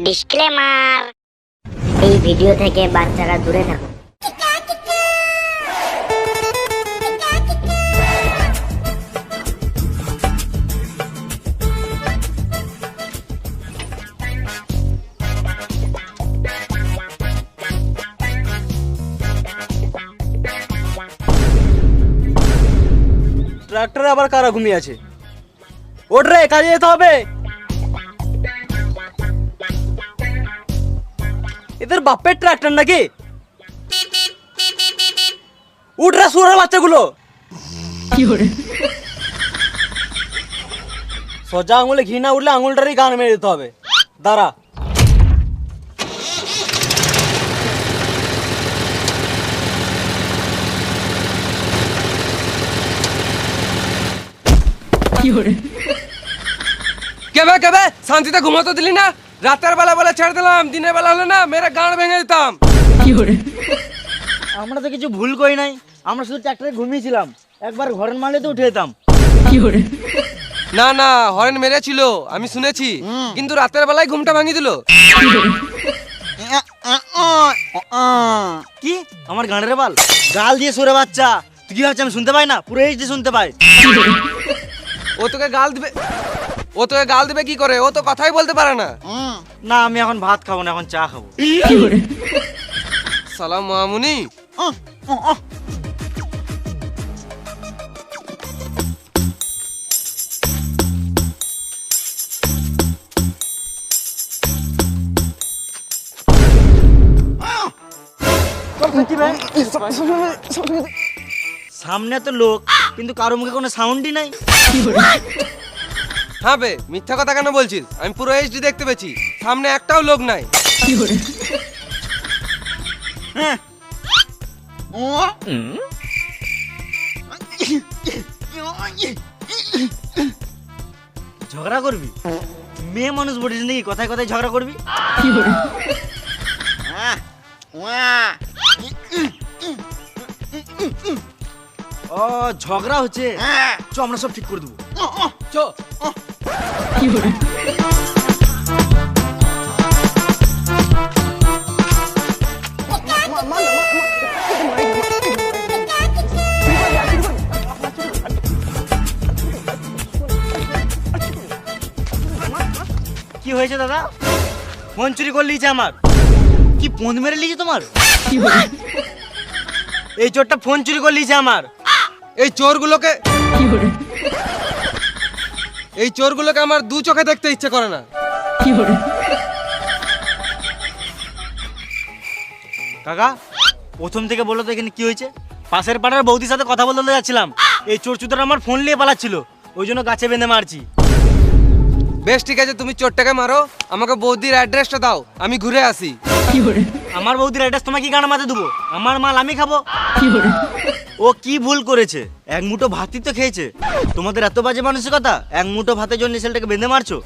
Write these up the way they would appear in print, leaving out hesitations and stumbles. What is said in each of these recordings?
Disclaimer, এই video থেকে বাচ্চারা দূরে থাকুন। ট্রাক্টরে আবার কারা ঘুমিয়ে আছে? ওঠ রে, কাজে যেতে হবে। এদের বাপের ট্রাক্টর নাকি? উঠ রে শুয়োরের বাচ্চাগুলো। সোজা আঙুলে ঘি না উঠলে আঙুলটারই গান মেরে দিতে হবে। দাঁড়া। কেবে শান্তিতে ঘুমাতে দিলি না? রাতের বেলা বলে ছেড়ে দিলাম, দিনের বেলা হলে না মেরে গাঁড় ভেঙে দিতাম। আমরা তো কিছু ভুল করি নাই, আমরা শুধু ট্রাক্টরে ঘুমিয়েছিলাম। একবার ঘরের মালে তো উঠে যেতাম। না না, হরেন মেরেছিল আমি শুনেছি, কিন্তু রাতের বেলায় ঘুমটা ভাঙিয়ে দিল। কি আমার গাঁড়ের বাল গাল দিয়ে সরে বাচ্চা? তুই কি ভাবছিস আমি শুনতে পাই না? পুরো এইচডি শুনতে পাই। ও তোকে গাল দিবে কি করে? ও তো কথাই বলতে পারে না। না, আমি এখন ভাত খাবো না, এখন চা খাবো। সালাম মামুনি। সামনে তো লোক, কিন্তু কারো মুখে কোনো সাউন্ডই নাই। হ্যাঁ বে, মিথ্যা কথা কেন বলছিস? আমি পুরো এইচডি দেখতে পেয়েছি, সামনে একটাও লোক নাই। ঝগড়া করবি? মেয়ে মানুষ বলিস নাকি কথায় কথায় ঝগড়া করবি? ও ঝগড়া হচ্ছে, চ আমরা সব ঠিক করে দেবো। চ। কি হয়েছে দাদা? ফোন চুরি করে লিয়েছে আমার। কি ফোন মেরে লিয়েছে তোমার? এই চোরটা ফোন চুরি করে লিয়েছে আমার। এই চোরগুলোকে আমার দু চোখে দেখতে ইচ্ছে করে না। কাকা, প্রথম থেকে বলো তো এখানে কি হয়েছে? পাশের পাড়ার বৌদির সাথে কথা বলতে যাচ্ছিলাম, এই চোর চুদারা আমার ফোন নিয়ে পালাচ্ছিল, ওই জন্য গাছে বেঁধে মারছি। বেশ ঠিক আছে, তুমি চোরটাকে মারো, আমাকে বৌদির অ্যাড্রেসটা দাও, আমি ঘুরে আসি। আমার বৌদির অ্যাড্রেস তোমাকে কি গানা মাথায় দেবো? আমার মাল আমি খাবো। ও কি ভুল করেছে? এক মুঠো ভাতই তো খেয়েছে। তোমাদের এত বাজে মানসিকতা, এক মুঠো ভাতের জন্য ছেলেটাকে বেঁধে মারছো।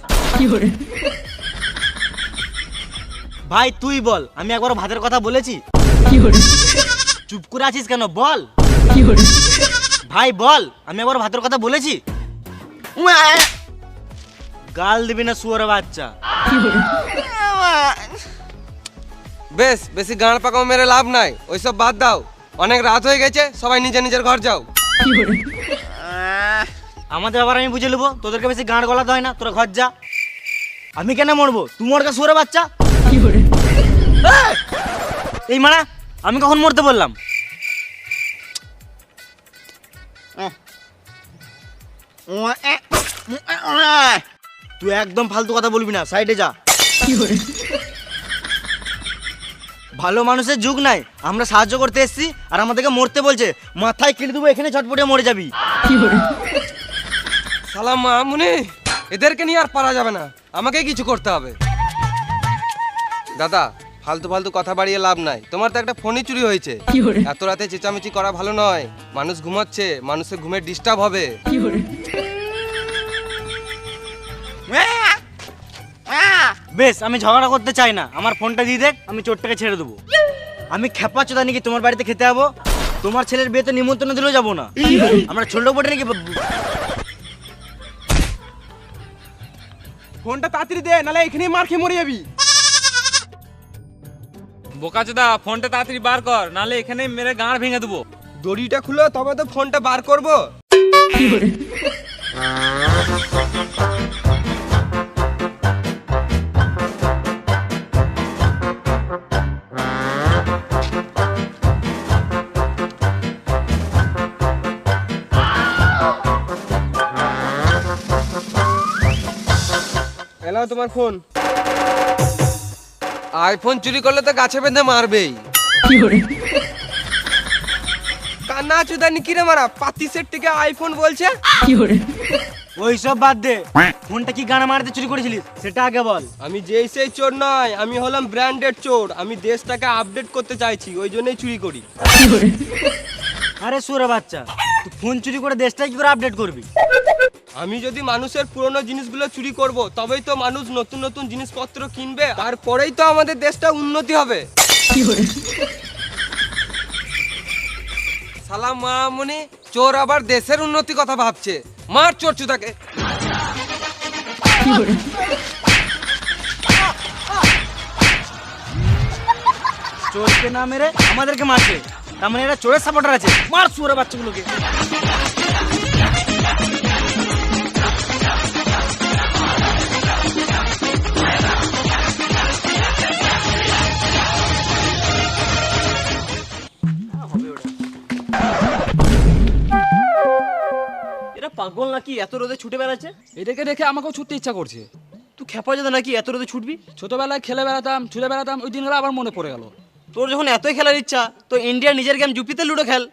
ভাই তুই বল, আমি একবার ভাতের কথা বলেছি? চুপ করে আছিস কেন? বল ভাই বল, আমি একবার ভাতের কথা বলেছি? গাল দিবি না শুয়োরের বাচ্চা। বেশ, বেশি গাঁড় পাকাও মেরে লাভ নাই, ওইসব বাদ দাও। অনেক রাত হয়ে গেছে, সবাই নিজের নিজের ঘর যাও। আমাদের আবার আমি বুঝে নেবো, তোদেরকে বেশি গাঁড় গলাতে হয় না, তোরা ঘর যা। আমি কেন মরবো? তুই মরকা শুয়োরের বাচ্চা। এই মানা, আমি কখন মরতে বললাম? তুই একদম ফালতু কথা বলবি না, সাইডে যা। ভালো মানুষের যুগ নাই, আমরা সাহায্য করতে এসেছি আর আমাদেরকে মরতে বলছে। মাথায় কেটে দেবো, এখানে ছটপটে মরে যাবি। সালাম মামুনি, এদেরকে নিয়ে আর পারা যাবে না, আমাকে কিছু করতে হবে। দাদা, ফালতু ফালতু কথা বাড়িয়ে লাভ নাই, তোমার তো একটা ফোনই চুরি হয়েছে। এত রাতে চেঁচামেচি করা ভালো নয়, মানুষ ঘুমাচ্ছে, মানুষের ঘুমের ডিস্টার্ব হবে। বেশ, আমি ঝগড়া করতে চাই না, আমার ফোনটা দিয়ে দেখ, আমি চোরটাকে ছেড়ে দেবো। আমি খেপা চোদা নাকি তোমার বাড়িতে খেতে যাবো? তোমার ছেলের বিয়েতে নিমন্ত্রণ দিলেও যাবো না। আমরা ছোট বটে নাকি? ফোনটা তাড়াতাড়ি দে, নালে এখানেই মার খেয়ে মরে যাবি। বোকাচোদা ফোনটা তাড়াতাড়ি বার কর, নালে এখানে মেরে গাঁড় ভেঙে দেবো। দড়িটা খুলো তবে তো ফোনটা বার করবো। এলাও তোমার ফোন। আইফোন চুরি করলে তো গাছে বেঁধে মারবেই। কান্না চুদানি কিরে মারা, পাতি সেট থেকে আইফোন বলছে। ওই সব বাদ দে, ফোনটা কি গানা মারতে চুরি করেছিলিস সেটা আগে বল। আমি যেই সেই চোর নয়, আমি হলাম ব্র্যান্ডেড চোর। আমি দেশটাকে আপডেট করতে চাইছি, ওই জন্যই চুরি করি। আরে সুরে বাচ্চা, তুই ফোন চুরি করে দেশটা কি করে আপডেট করবি? আমি যদি মানুষের পুরনো জিনিসগুলো চুরি করব, তবেই তো মানুষ নতুন নতুন জিনিসপত্র কিনবে, তারপরেই তো আমাদের দেশটা উন্নতি হবে। সালাম মামনি, চোর আবার দেশের উন্নতি কথা ভাবছে। মার চোর চুদাকে। চোরকে না মেরে আমাদেরকে মারছে, তার মানে এরা চোরের সাপোর্টার আছে। মার সুরে বাচ্চাগুলোকে। এরা পাগল নাকি এত রোদে ছুটে বেড়াচ্ছে? এটাকে দেখে আমাকেও ছুটতে ইচ্ছা করছে। তুই খেপা যেত নাকি এত রোদে ছুটবি? ছোটবেলায় খেলে বেড়াতাম, ছুটে বেড়াতাম, ওই দিনগুলো আবার মনে পড়ে গেল। তোর যখন এতই খেলার ইচ্ছা, তো ইন্ডিয়ার নিজের গেম জুপিতে লুডো খেল।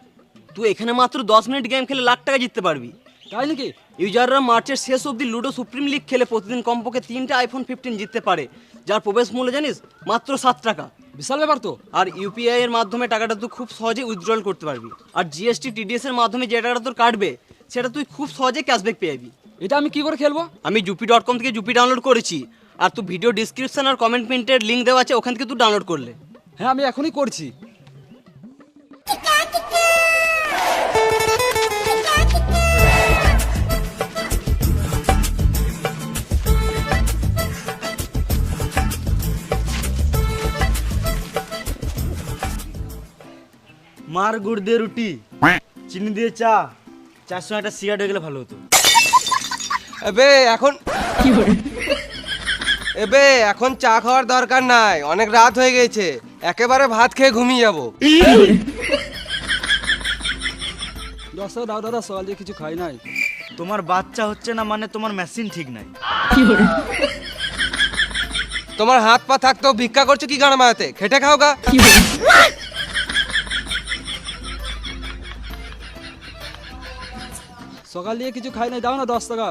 তুই এখানে মাত্র 10 মিনিট গেম খেলে লাখ টাকা জিততে পারবি। তাই নাকি? ইউজাররা মার্চের শেষ অবধি লুডো সুপ্রিম লিগ খেলে প্রতিদিন কমপক্ষে 3টে আইফোন 15 জিততে পারে, যার প্রবেশ মূল্য জানিস মাত্র 7 টাকা। বিশাল ব্যাপার তো। আর ইউপিআই এর মাধ্যমে টাকাটা তুই খুব সহজে উইথড্রল করতে পারবি। আর জিএসটি টিডিএস এর মাধ্যমে যে টাকাটা তোর কাটবে, সেটা তুই খুব সহজে ক্যাশব্যাক পেয়ে যাবি। এটা আমি কি করে খেলবো? আমি জুপি.com থেকে জুপি ডাউনলোড করেছি, আর তুই ভিডিও ডিসক্রিপশন আর কমেন্ট প্রিন্টের লিঙ্ক দেওয়া আছে, ওখান থেকে তুই ডাউনলোড করলে। হ্যাঁ, আমি এখনই করছি। মার গুড় দিয়ে রুটি, চিনি দিয়ে চা, চার সঙ্গে একটা সিগারেট হয়ে গেলে ভালো হতো। এখন চা খাওয়ার দরকার নাই, অনেক রাত হয়ে গেছে। একেবারে ভাত খেয়ে ঘুমিয়ে যাবো। 10 টাকা দাও দাদা, সকাল দিয়ে কিছু খাই নাই। তোমার বাচ্চা হচ্ছে না মানে তোমার মেশিন ঠিক নাই। তোমার হাত পা থাকতো, ভিক্ষা করছো কি গানা মারাতে? খেটে খাও গা। সকাল দিয়ে কিছু খাই নাই, দাও না 10 টাকা।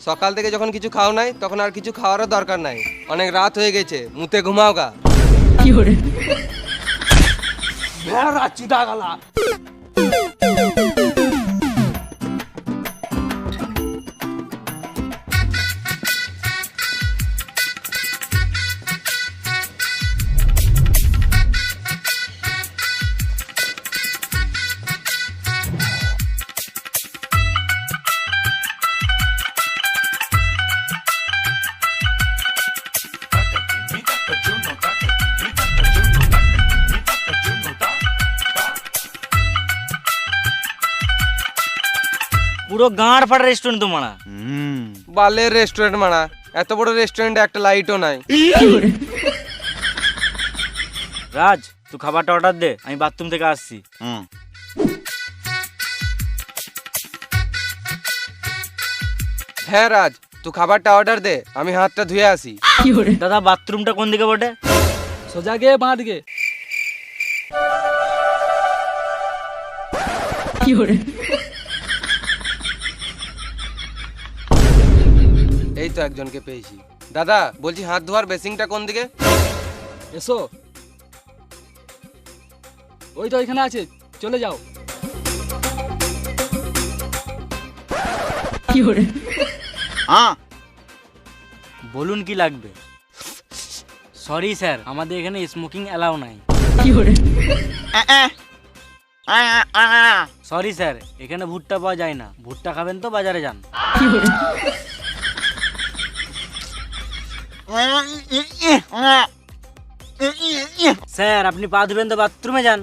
সকাল থেকে যখন কিছু খাও নাই, তখন আর কিছু খাওয়ারও দরকার নাই। অনেক রাত হয়ে গেছে, মুতে ঘুমাও গা। পুরো গাঁড় ফাটা রেস্টুরেন্ট তো মারা। বালের রেস্টুরেন্ট মারা, এত বড় রেস্টুরেন্টে একটা লাইটও নাই। রাজ, তুই খাবারটা অর্ডার দে, আমি বাথরুম থেকে আসছি। হ্যাঁ রাজ, তুই খাবারটা অর্ডার দে, আমি হাতটা ধুয়ে আসি। দাদা, বাথরুমটা কোন দিকে বটে? সোজা গিয়ে বাঁ দিকে। এই তো একজনকে পেয়েছি। দাদা বলছি, হাত ধোয়ার বেসিংটা কোন দিকে? এসো, ওই তো এখানে আছে, চলে যাও। বলুন কি লাগবে? সরি স্যার, আমাদের এখানে স্মোকিং অ্যালাউ নাই। সরি স্যার, এখানে ভুট্টা পাওয়া যায় না। ভুট্টা খাবেন তো বাজারে যান। স্যার আপনি পা ধুবেন তো বাথরুমে যান।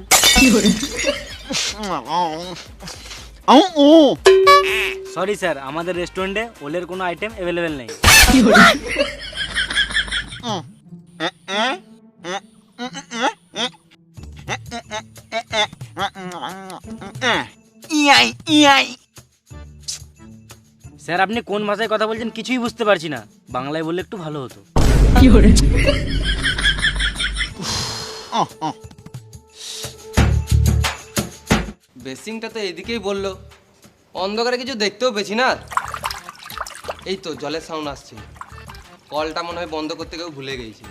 সরি স্যার, আমাদের রেস্টুরেন্টে ওলের কোনো আইটেম অ্যাভেলেবেল নেই। স্যার আপনি কোন ভাষায় কথা বলছেন কিছুই বুঝতে পারছি না, বাংলায় বললে একটু ভালো হতো। বেসিংটা তো এদিকেই বললো, অন্ধকারে কিছু দেখতেও পেছি না। এই তো জলের সাউন্ড আসছে, কলটা মনে হয় বন্ধ করতে গিয়েও ভুলে গেছি।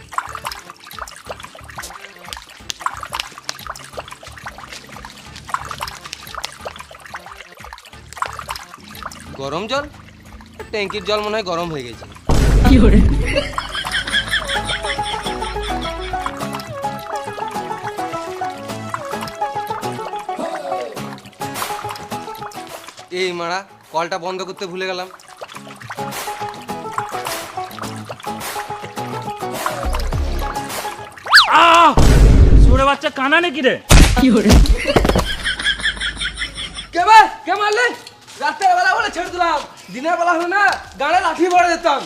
গরম জল, ট্যাঙ্কির জল মনে হয় গরম হয়ে গেছে। এই মারা, কলটা বন্ধ করতে ভুলে গেলাম। সুরে বাচ্চা কানা নাকি রে? কে মারলে? রাতের বেলা বলে ছেড়ে দিলাম, দিনের বেলা হলে না গাড়ে লাঠি ভরে দিতাম।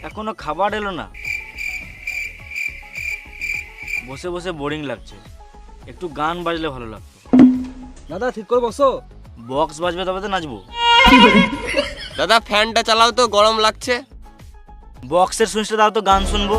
এখনো খাবার এলো না, বসে বসে বোরিং লাগছে, একটু গান বাজলে ভালো লাগতো। দাদা ঠিক করে বসো। বক্স বাজবে তবে তো নাচবো। দাদা ফ্যানটা চালাও তো, গরম লাগছে। বক্সের সুইচটা দাও তো, গান শুনবো।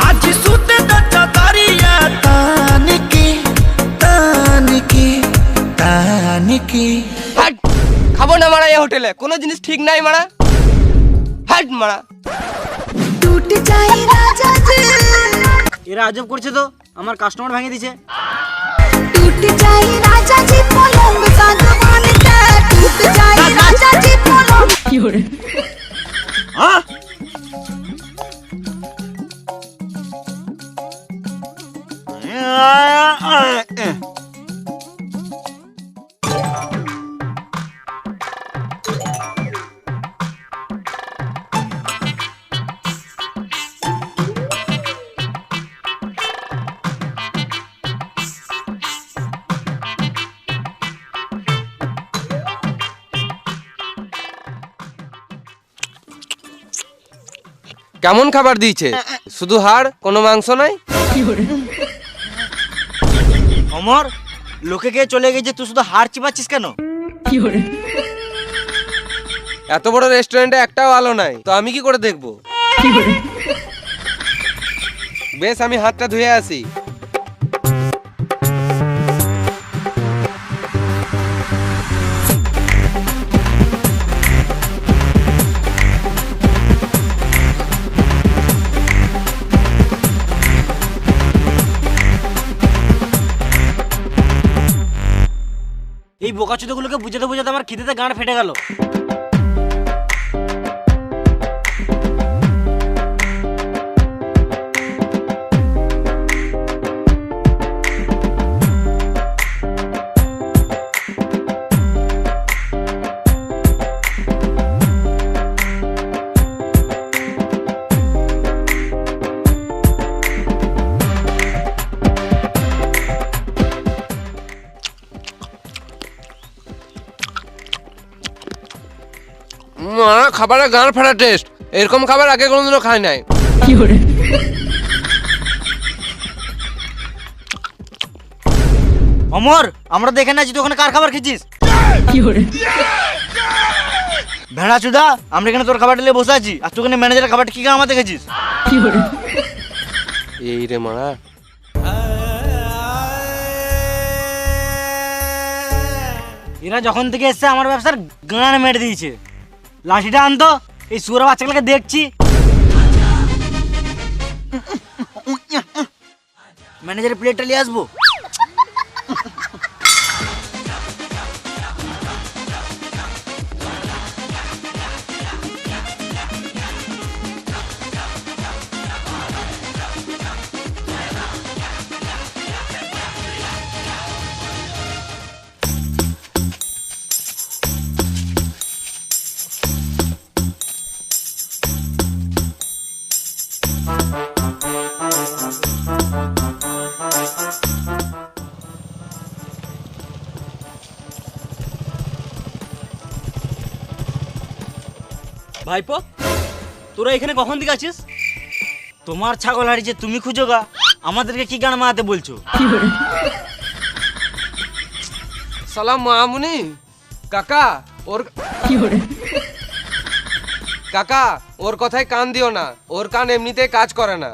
आज सुते दच्चा तारिया तानिकी হাট, খাবো না মারা এই হোটেলে, কোনো জিনিস ঠিক নাই মারা। হাট মারা। टूट जाए राजा जी, এরা আজব করছে তো, আমার কাস্টমার ভেঙে দিছে। टूट जाए राजा जी पलंग सागवान का, टूट जाए राजा जी पलंग। কেমন খাবার দিয়েছে? শুধু হাড়, কোনো মাংস নাই। অমর, লোকে কে চলে গেছে, তুই শুধু হাড় চিপাচ্ছিস কেন? এত বড় রেস্টুরেন্টে একটাও আলো নাই, তো আমি কি করে দেখবো? বেশ, আমি হাতটা ধুয়ে আসি। এই বোকাচোদাগুলোকে বুঝাতে বুঝাতে আমার খিদেতে গাঁড় ফেটে গেল। খাবারের গান ফাটা টেস্ট, এরকম খাবার আগে কোনোদিনও খাই নাই। অমর, আমরা দেখে না তুই ওখানে কার খাবার খেয়েছিস? ভেড়া চুদা, আমরা এখানে তোর খাবার নিয়ে বসে আছি, আর তুই ওখানে ম্যানেজারের খাবারটা কি আমাদের খেয়েছিস? এই রে মারা। এরা যখন থেকে এসছে আমার ব্যবসার গান মেরে দিয়েছে। লাঠিটা আনতো, এই শুয়োর বাচ্চাগুলোকে দেখছি। ম্যানেজারের প্লেটটা নিয়ে আসবো। ভাইপো, তোরা এখানে কখন থেকে আছিস? তোমার ছাগল হারিয়েছে, তুমি খুঁজো গা, আমাদেরকে কি গান মারাতে বলছো? সালাম মামুনি। কাকা ওর কাকা ওর কথায় কান দিও না, ওর কান এমনিতেই কাজ করে না।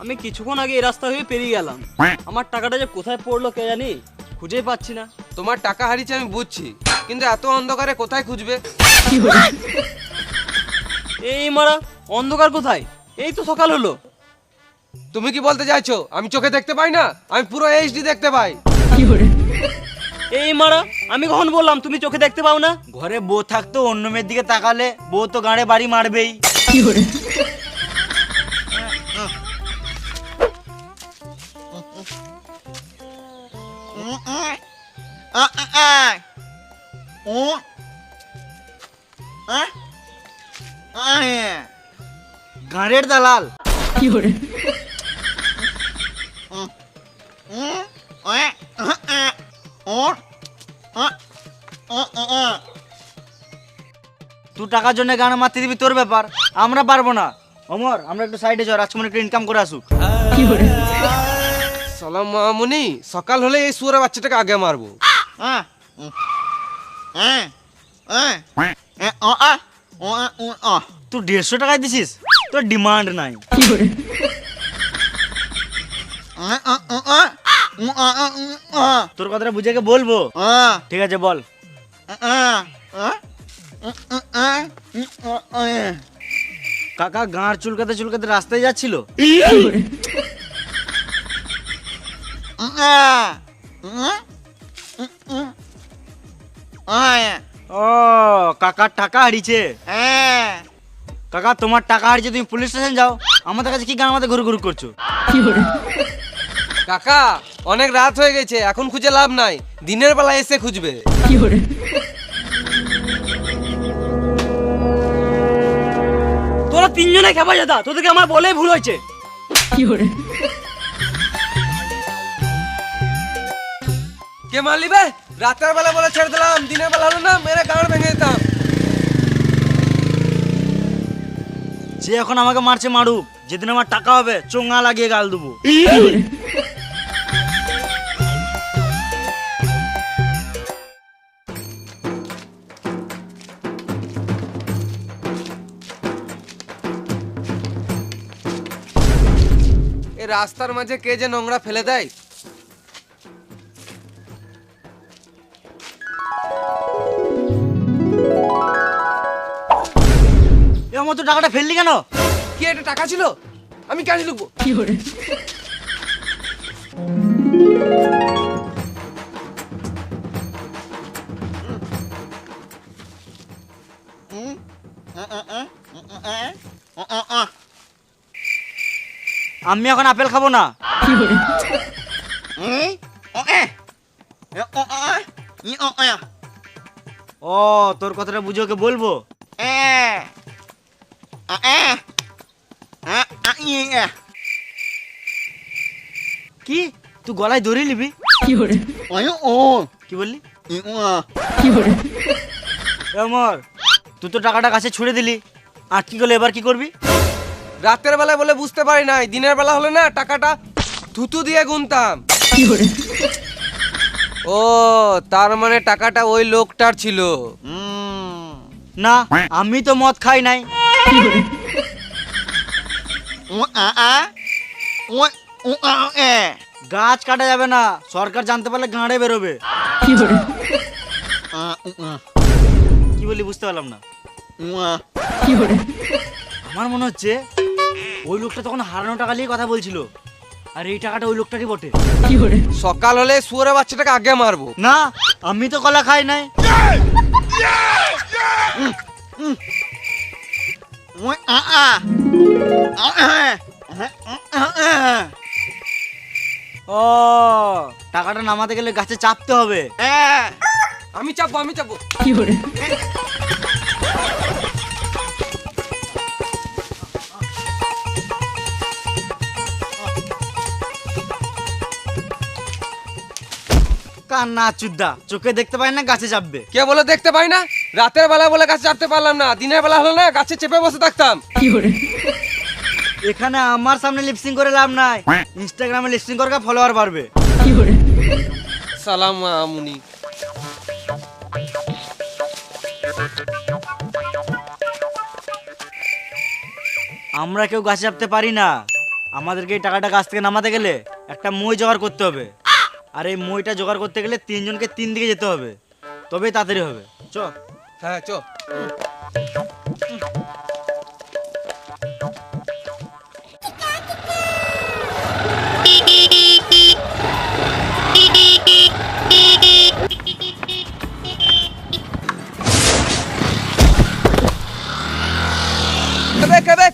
আমি কিছুক্ষণ আগে এই রাস্তা হয়ে পেরিয়ে গেলাম, আমার টাকাটা যে কোথায় পড়লো কে জানি, খুঁজেই পাচ্ছি না। তোমার টাকা হারিয়েছে আমি বুঝছি, কিন্তু এত অন্ধকারে কোথায় খুঁজবে? এই মারা, অন্ধকার কোথায়? এই তো সকাল হলো। তুমি কি বলতে চাইছো আমি চোখে দেখতে পাই না? আমি পুরো এইচডি দেখতে পাই। এই মারা, আমি কখন বললাম তুমি চোখে দেখতে পাও না? ঘরে বউ থাকতো, অন্য মেয়ের দিকে তাকালে বউ তো গাঁড়ে বাড়ি মারবেই। গাঁড়ের দালাল। তুই টাকার জন্য গান মারতে দিবি, তোর ব্যাপার, আমরা পারবো না। অমর, আমরা একটু সাইডে যাও, রাজকুমার একটু ইনকাম করে আসুক। সালাম মামুনি, সকাল হলে এই শুয়োরে বাচ্চাটাকে আগে মারবো। তুই 150 টাকায় দিছিস, তোর ডিমান্ড নাই। তোর কথাটা বুঝে বলবো, ঠিক আছে বল। কাকা গাঁর চুলকাতে চুলকাতে রাস্তায় যাচ্ছিল, ও কাকার টাকা হারিয়েছে। কাকা তোমার টাকা হারিয়েছে, তুমি পুলিশ স্টেশন যাও, আমাদের কাছে কি গান আমাদের ঘুরু ঘুরু করছো? কাকা অনেক রাত হয়ে গেছে, এখন খুঁজে লাভ নাই, দিনের বেলা এসে খুঁজবে। তোরা তিনজনে খেপা যেতা, তোদেরকে আমার বলেই ভুল হয়েছে। কে মারলি বে? রাতের বেলা বলে ছেড়ে দিলাম, দিনের বেলা হলো না মেরে গাঁড় ভেঙে দিতাম। যে এখন আমাকে মারছে মারুক, যেদিন আমার টাকা হবে চোঙা লাগিয়ে গাল দেবো। এই রাস্তার মাঝে কে যে নোংরা ফেলে দেয়। আমার তো টাকাটা ফেললি কেন? কি এটা টাকা ছিল? আমি কেন লুকবো? আমি এখন আপেল খাবো না। ও তোর কথাটা বুঝে ওকে বলবো। কি তুই গলায় দড়ি নিবি? কি বললি? অমর, তুই তো টাকাটা কাছে ছুড়ে দিলি, আর কি করলে এবার কি করবি? রাতের বেলা বলে বুঝতে পারি নাই, দিনের বেলা হলে না টাকাটা থুতু দিয়ে গুনতাম। ও তার মানে টাকাটা ওই লোকটার ছিল। না, আমি তো মদ খাই নাই। গাছ কাটা যাবে না, সরকার জানতে পারলে গাঁড়ে বেরোবে। কি বলি বুঝতে পারলাম না। আমার মনে হচ্ছে ওই লোকটা তখন হারানো টাকা নিয়ে কথা বলছিল, আর এই টাকাটা ওই লোকটারই বটে। সকাল হলে শুয়োরের বাচ্চাটাকে আগে মারবো। না, আমি তো কলা খাই নাই। ও, টাকাটা নামাতে গেলে গাছে চাপতে হবে। আমি চাপবো, আমি চাপবো। কান্না চুদ্দা, চোখে দেখতে পাই না গাছে চাপবে। কে বলে দেখতে পাই না? রাতের বেলা বলে গাছে চাপতে পারলাম না, দিনের বেলা হলো না গাছে চেপে বসে থাকতাম। এখানে আমার সামনে লিপসিং করে লাভ নাই, ইনস্টাগ্রামে লিপসিং করে ফলোয়ার বাড়বে। সালাম আমুনি। আমরা কেউ গাছে চাপতে পারি না, আমাদেরকে এই টাকাটা গাছ থেকে নামাতে গেলে একটা মই জোগাড় করতে হবে, আর এই মইটা জোগাড় করতে গেলে তিনজনকে তিন দিকে যেতে হবে, তবেই তাড়াতাড়ি হবে। চ। হ্যাঁ চ।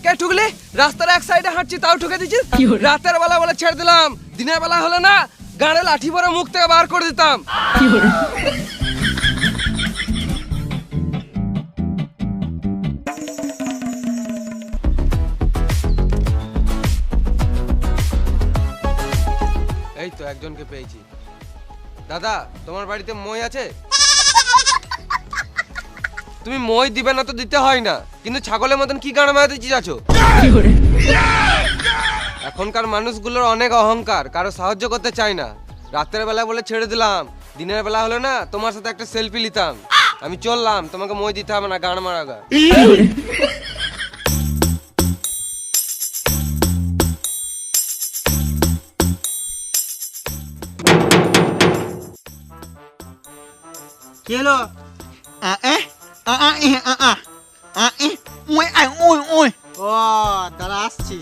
কে ঠুকলি? রাস্তার এক সাইডে হাঁটছি তাও ঠুকে দিচ্ছিস। রাতের বেলা বলে ছেড়ে দিলাম, দিনের বেলা হলে না গাড়ে লাঠি ভরে মুখ থেকে বার করে দিতাম। এই তো একজনকে পেয়েছি। দাদা, তোমার বাড়িতে মই আছে? তুমি মই দিবে না তো দিতে হয় না, কিন্তু ছাগলের মতন কি গান মারাতে চাচ্ছো? এখনকার মানুষগুলোর অনেক অহংকার, কারো সাহায্য করতে চায় না। রাতের বেলা বলে ছেড়ে দিলাম, দিনের বেলা হলে না তোমার সাথে একটা সেলফি নিতাম। আমি চললাম, তোমাকে মই দিতে হবে না, গান মারাগা। কি হলো? ও দাঁড়া, আসছি।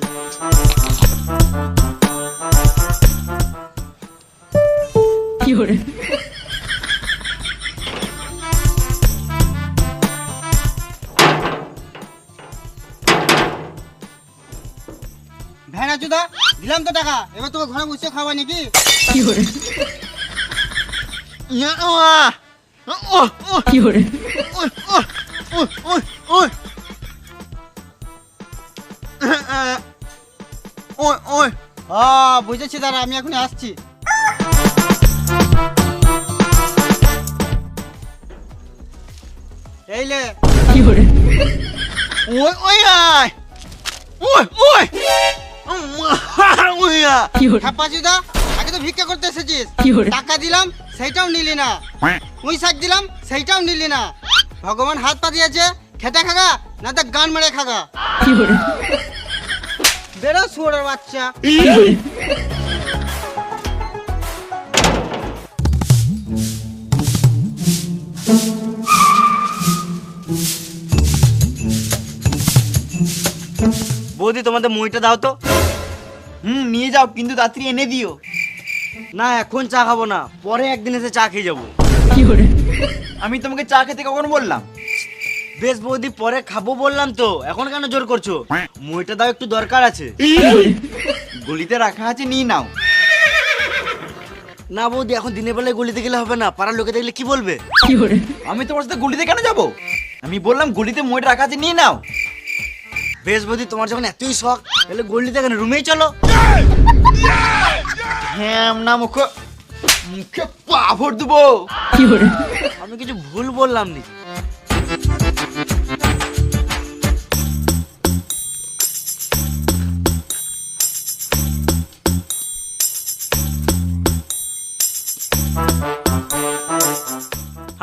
ভেড়া চুদা, দিলাম তো টাকা, এবার তোকে ঘরে বসে খাওয়া নাকি? বুঝেছি, দাঁড়া আমি এখন আসছি। এইলে আগে তো ভিক্ষা করতে এসেছিস, টাকা দিলাম সেইটাও নিলি না, তুই শাক দিলাম সেইটাও নিলি না। ভগবান হাত পা দিয়েছে, খেতে খাগা না তো গান মেরে খাগা। বেরো শুয়োরের বাচ্চা। বৌদি, তোমাদের মুইটা দাও তো। নিয়ে যাও, কিন্তু রাত্রি এনে দিও। না, এখন চা খাবো না, পরে একদিন এসে চা খেয়ে যাবো। আমি তোমাকে চা খেতে কখন বললাম? বেশ বৌদি, পরে খাবো বললাম তো, এখন কেন জোর করছো? মুইটা দাও, একটু দরকার আছে। গলিতে রাখা আছে, নিয়ে নাও। না বৌদি, এখন দিনের বেলায় গলিতে গেলে হবে না, পাড়ার লোকে দেখলে কি বলবে? আমি তোমার সাথে গলিতে কেন যাব? আমি বললাম গলিতে মইটা রাখা আছে, নিয়ে নাও। বেশ বৌদি, তোমার যখন এতই শখ, তাহলে গলিতে কেন, রুমেই চলো। হ্যাঁ না, মুখে মুখে পা ভর দেবো। আমি কিছু ভুল বললাম নি?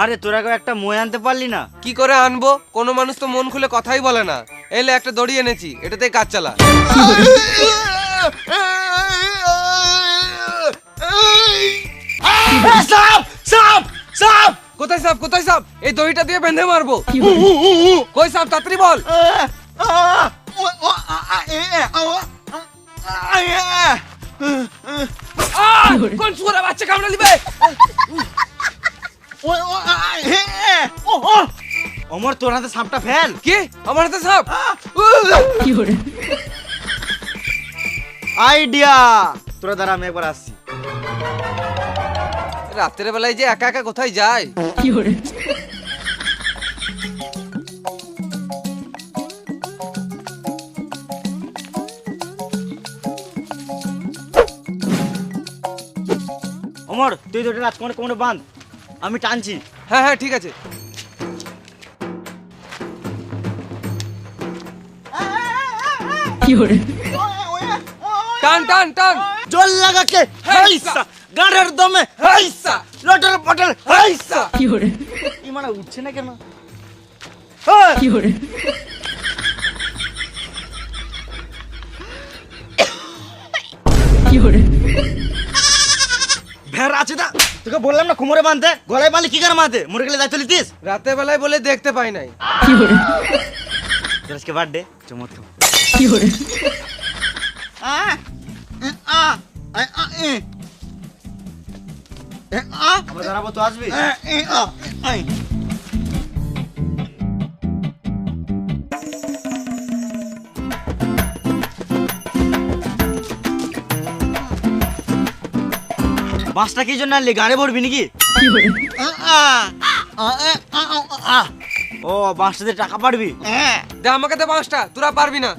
আরে তোরা কেউ একটা মই আনতে পারলি না? কি করে আনবো? কোনো মানুষ তো মন খুলে কথাই বলে না। এলে একটা দড়ি এনেছি, এটাতেই কাজ চালা। সাপ সাপ সাপ কোথায় সাপ কোথায় সাপ এই দড়িটা দিয়ে বেঁধে মারবো কই সাপ তাড়াতাড়ি বল কোন শুয়োরে বাচ্চা কামড়ে দিবে অমর তোর হাতে সাপটা ফেল কি আমার হাতে সাপ আইডিয়া তোরা দাঁড়া আমি একবার আসছি রাতের বেলায় যে একা একা কোথায় যায় অমর তুই দুটো রাজকুমার কোমরে বাঁধ আমি টানছি হ্যাঁ হ্যাঁ ঠিক আছে টান টান টান জল লাগাকে হাইসা গাড়ের দমে হাইসা লটর পটর হাইসা কি মানে উঠছে না কেন ভেড়া আছে না তোকে বললাম না কোমরে বাঁধতে গলায় বাঁধলে কি করে বাঁধে মরে গেলে দায়িত্ব লিতিস রাতের বেলায় বলে দেখতে পাই নাই আজকে বার্থডে চমৎকার আবার দাঁড়াবো তো আসবি বাসটা কি জন্য আনলি গাড়ি ভরবি নাকি ও বাসটা দিয়ে টাকা পারবি দে আমাকে দে 5টা তোরা পারবি না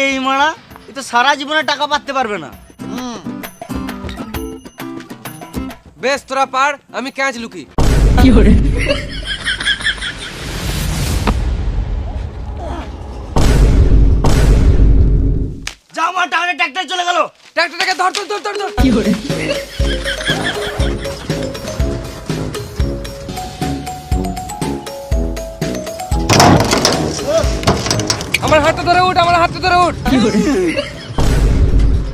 এই মারা এ তো সারা জীবনে টাকা পাতে পারবে না বেশ তোরা পার আমি ক্যাচ লুকি যা আমার টাকা ট্রাক্টর চলে গেল ট্রাক্টরটাকে ধর ধর ধর ধর ধর আমার হাতটা ধরে উঠ আমার হাতটা ধরে উঠ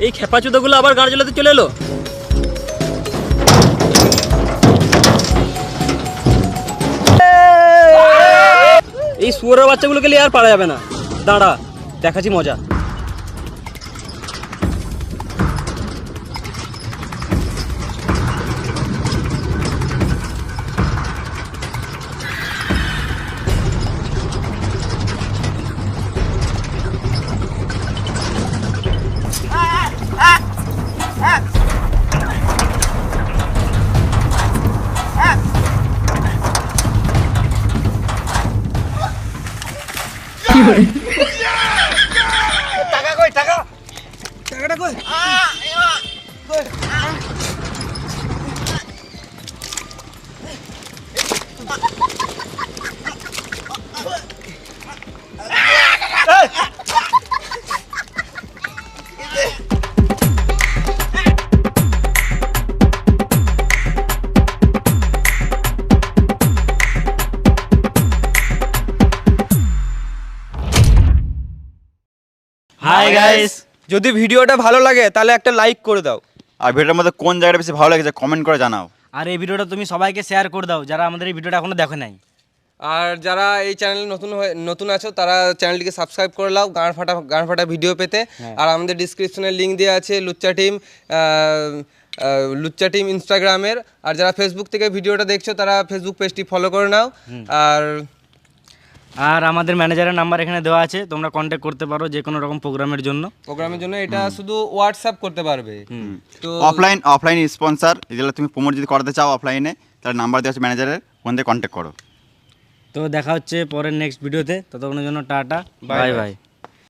এই খেপাচুদাগুলো আবার গাড়ি চালাতে চলে এলো এই শুয়োরের বাচ্চাগুলোকে নিয়ে আর পারা যাবে না দাঁড়া দেখাচ্ছি মজা টাকা কই টাকা টাকাটা কই হাই গাইস যদি ভিডিওটা ভালো লাগে তাহলে একটা লাইক করে দাও আর ভিডিওর মধ্যে কোন জায়গাটা বেশি ভালো লেগেছে কমেন্ট করে জানাও আর এই ভিডিওটা তুমি সবাইকে শেয়ার করে দাও যারা আমাদের এই ভিডিওটা এখনো দেখে নাই আর যারা এই চ্যানেলে নতুন আছো তারা চ্যানেলটিকে সাবস্ক্রাইব করে নাও গান ফাটা ভিডিও পেতে আর আমাদের ডিসক্রিপশনে লিংক দেওয়া আছে লুচ্চা টিম ইনস্টাগ্রামের আর যারা ফেসবুক থেকে ভিডিওটা দেখছো তারা ফেসবুক পেজটি ফলো করে নাও আর আমাদের ম্যানেজারের নাম্বার এখানে দেওয়া আছে তোমরা কন্ট্যাক্ট করতে পারো যে কোনো রকম প্রোগ্রামের জন্য এটা শুধু হোয়াটসঅ্যাপ করতে পারবে তো অফলাইন স্পন্সর যেগুলো তুমি প্রমোট যদি করতে চাও অফলাইনে তাহলে নাম্বার দেওয়া আছে ম্যানেজারের ওখান থেকে কন্ট্যাক্ট করো তো দেখা হচ্ছে পরের নেক্সট ভিডিওতে ততক্ষণের জন্য টাটা বাই বাই